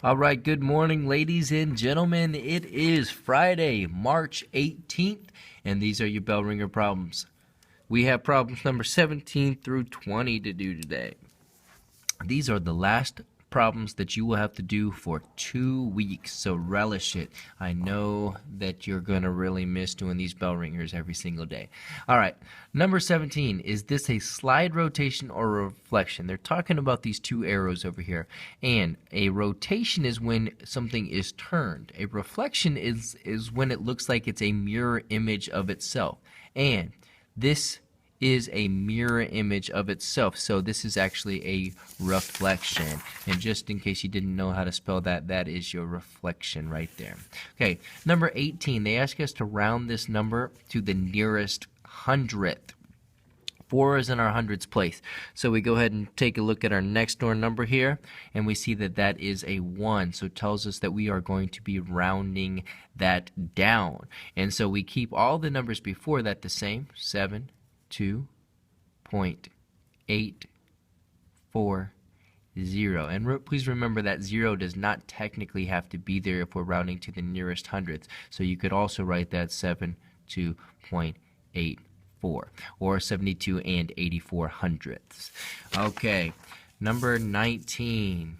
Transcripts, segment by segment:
All right, good morning, ladies and gentlemen. It is Friday, March 18th, and these are your bell ringer problems. We have problems number 17 through 20 to do today. These are the last problems that you will have to do for 2 weeks, so relish it. I know that you're going to really miss doing these bell ringers every single day. All right, number 17, is this a slide rotation or a reflection? They're talking about these two arrows over here, and a rotation is when something is turned. A reflection is when it looks like it's a mirror image of itself, and this is a mirror image of itself. So this is actually a reflection. And just in case you didn't know how to spell that, that is your reflection right there. Okay, number 18, they ask us to round this number to the nearest hundredth. 4 is in our hundreds place. So we go ahead and take a look at our next door number here, and we see that that is a 1. So it tells us that we are going to be rounding that down. And so we keep all the numbers before that the same, 7.2.840. And please remember that 0 does not technically have to be there if we're rounding to the nearest hundredths. So you could also write that 72.84 or 72 and 84 hundredths. Okay, number 19.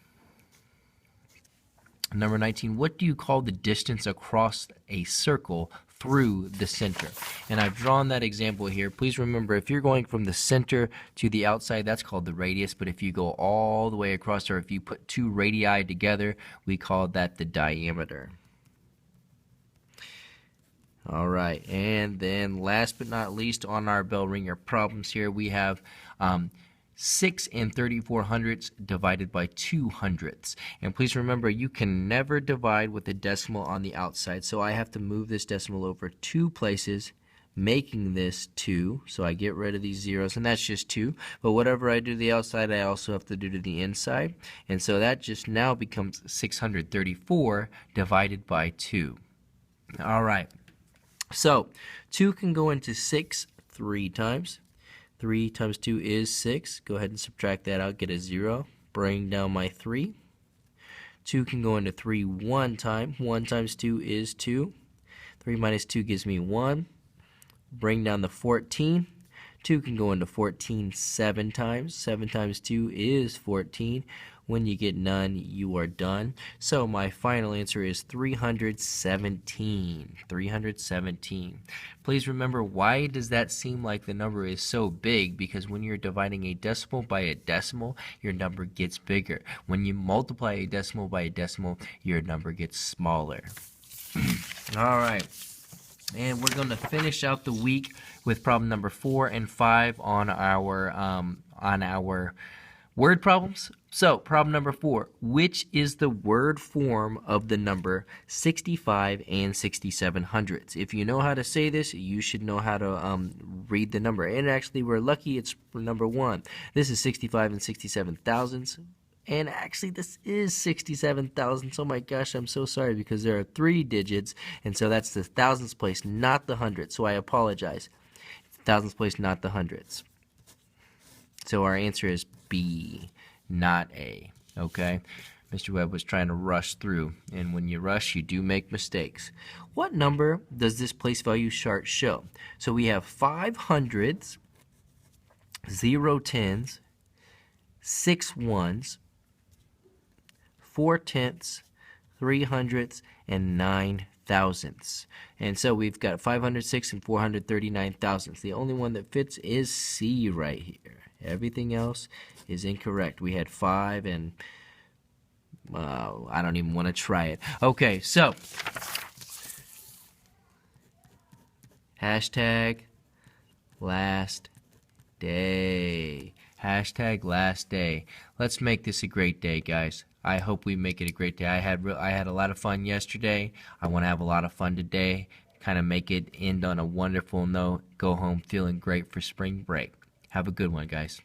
Number 19, what do you call the distance across a circle through the center? And I've drawn that example here. Please remember, if you're going from the center to the outside, that's called the radius. But if you go all the way across, or if you put two radii together, we call that the diameter. All right, and then last but not least on our bell ringer problems here, we have 6 and 34 hundredths divided by 2 hundredths. And please remember, you can never divide with a decimal on the outside. So I have to move this decimal over 2 places, making this 2. So I get rid of these zeros, and that's just 2. But whatever I do to the outside, I also have to do to the inside. And so that just now becomes 634 divided by 2. All right. So 2 can go into 6 3 times. 3 times 2 is 6. Go ahead and subtract that out, get a 0. Bring down my 3. 2 can go into 3 1 time. 1 times 2 is 2. 3 minus 2 gives me 1. Bring down the 14. 2 can go into 14 7 times. 7 times 2 is 14. When you get none, you are done. So my final answer is 317. 317. Please remember, why does that seem like the number is so big? Because when you're dividing a decimal by a decimal, your number gets bigger. When you multiply a decimal by a decimal, your number gets smaller. All right. And we're going to finish out the week with problem number 4 and 5 on our word problems. So, problem number 4, which is the word form of the number 65 and 67 hundredths? If you know how to say this, you should know how to read the number. And actually, we're lucky it's number 1. This is 65 and 67 thousandths. And actually, this is 67 thousandths. Oh my gosh, I'm so sorry, because there are 3 digits. And so that's the thousandths place, not the hundredths. So I apologize. Thousandths place, not the hundredths. So our answer is B, not A. Okay? Mr. Webb was trying to rush through, and when you rush, you do make mistakes. What number does this place value chart show? So we have 5 hundredths, 0 tens, 6 ones, 4 tenths, 3 hundredths, and 9 thousandths. And so we've got 506 and 439 thousandths. The only one that fits is C right here. Everything else is incorrect. We had 5 and I don't even want to try it. Okay, so hashtag last day. Hashtag last day. Let's make this a great day, guys. I hope we make it a great day. I had a lot of fun yesterday. I want to have a lot of fun today. Kind of make it end on a wonderful note. Go home feeling great for spring break. Have a good one, guys.